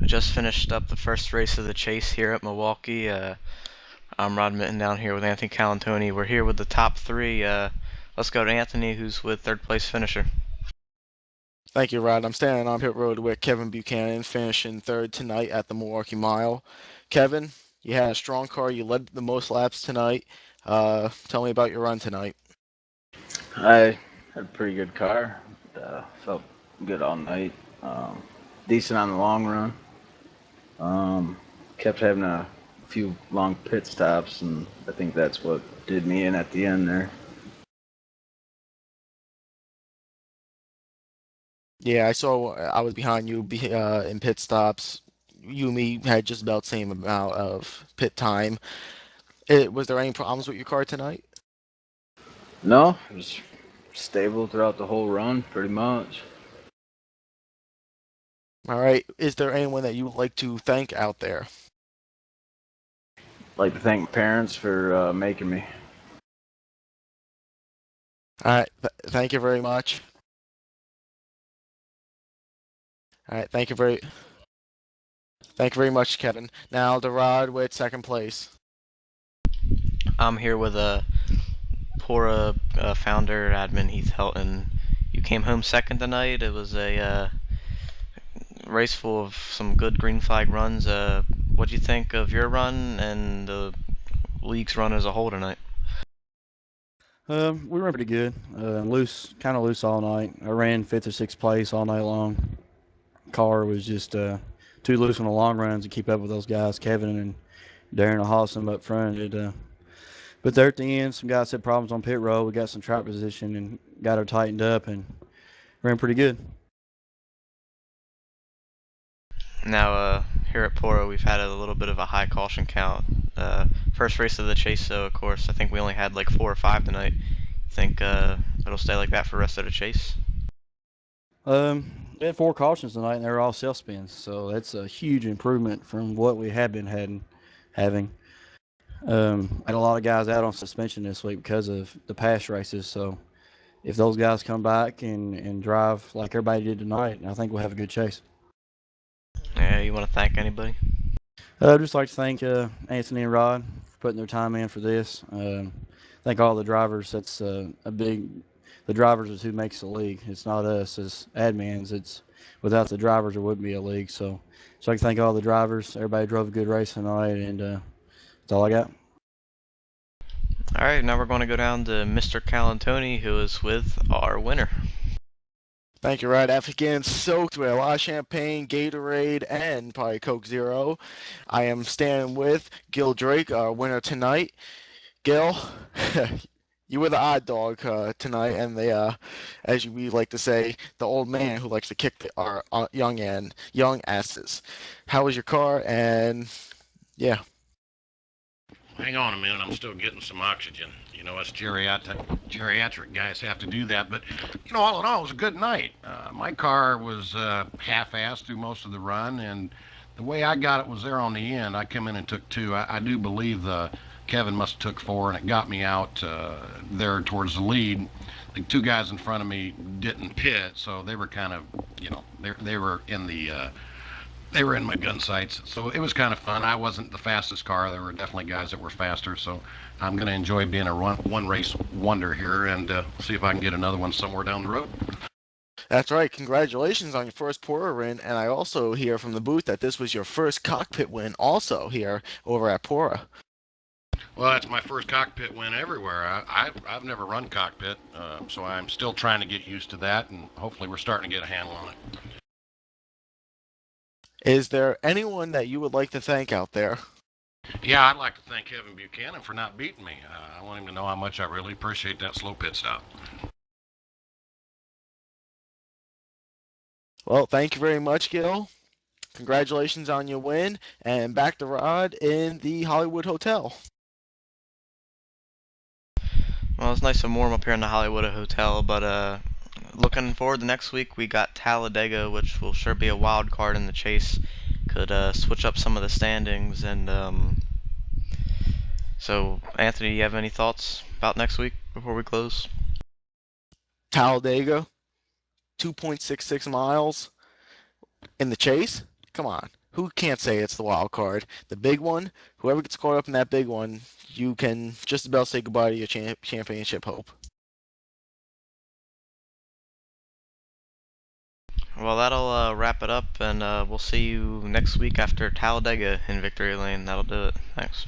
I just finished up the first race of the chase here at Milwaukee. I'm Rod Mitten down here with Anthony Calantoni. We're here with the top three. Let's go to Anthony, who's with third place finisher. Thank you, Rod. I'm standing on pit road with Kevin Buchanan, finishing third tonight at the Milwaukee Mile. Kevin, you had a strong car. You led the most laps tonight. Tell me about your run tonight. I had a pretty good car. Felt good all night. Decent on the long run. Kept having a few long pit stops, and I think that's what did me in at the end there. Yeah, I saw I was behind you in pit stops. You and me had just about the same amount of pit time. Was there any problems with your car tonight? No, it was stable throughout the whole run, pretty much. All right. Is there anyone that you would like to thank out there? Like to thank my parents for making me. All right. Thank you very much. All right. Thank you very much, Kevin. Now the Rod with second place. I'm here with Pora founder, admin Heath Helton. You came home second tonight. It was a race full of some good green flag runs. What do you think of your run and the league's run as a whole tonight? We ran pretty good. Kind of loose all night. I ran fifth or sixth place all night long. Car was just too loose on the long runs to keep up with those guys, Kevin and Darren Hossam up front. But there at the end, some guys had problems on pit road. We got some track position and got her tightened up and ran pretty good. Now, here at Poro, we've had a little bit of a high caution count. First race of the chase, so of course, I think we only had like 4 or 5 tonight. Think it'll stay like that for the rest of the chase? We had 4 cautions tonight, and they were all self spins, so that's a huge improvement from what we have been having. Had a lot of guys out on suspension this week because of the past races, so if those guys come back and drive like everybody did tonight, I think we'll have a good chase. Yeah, you want to thank anybody? I'd just like to thank Anthony and Rod for putting their time in for this. Thank all the drivers. That's the drivers is who makes the league. It's not us as admins. It's without the drivers there wouldn't be a league. So I can thank all the drivers. Everybody drove a good race tonight, and that's all I got. All right, now we're going to go down to Mr. Calantoni, who is with our winner. Thank you, Rod. After getting soaked with a lot of champagne, Gatorade, and probably Coke Zero, I am standing with Gil Drake, our winner tonight. Gil, you were the odd dog tonight, and as we like to say, the old man who likes to kick our young asses. How was your car? And yeah. Hang on a minute, I'm still getting some oxygen. You know, us geriatric guys have to do that. But, you know, all in all, it was a good night. My car was half-assed through most of the run, and the way I got it was there on the end. I come in and took 2. I do believe Kevin must have took 4, and it got me out there towards the lead. The 2 guys in front of me didn't pit, so they were kind of, you know, they were in the... They were in my gun sights, so it was kind of fun. I wasn't the fastest car. There were definitely guys that were faster, so I'm going to enjoy being a one race wonder here and see if I can get another one somewhere down the road. That's right. Congratulations on your first Pora win, and I also hear from the booth that this was your first cockpit win also here over at Pora. Well, that's my first cockpit win everywhere. I've never run cockpit, so I'm still trying to get used to that, and hopefully we're starting to get a handle on it. Is there anyone that you would like to thank out there? Yeah, I'd like to thank Kevin Buchanan for not beating me. I want him to know how much I really appreciate that slow pit stop. Well, thank you very much, Gil. Congratulations on your win, and back to Rod in the Hollywood Hotel. Well, it's nice and warm up here in the Hollywood Hotel, but looking forward to next week, we got Talladega, which will sure be a wild card in the chase. Could switch up some of the standings, and so Anthony, do you have any thoughts about next week before we close? Talladega, 2.66 miles in the chase. Come on, who can't say it's the wild card? The big one, whoever gets caught up in that big one, you can just about say goodbye to your championship hope. Well, that'll wrap it up, and we'll see you next week after Talladega in Victory Lane. That'll do it. Thanks.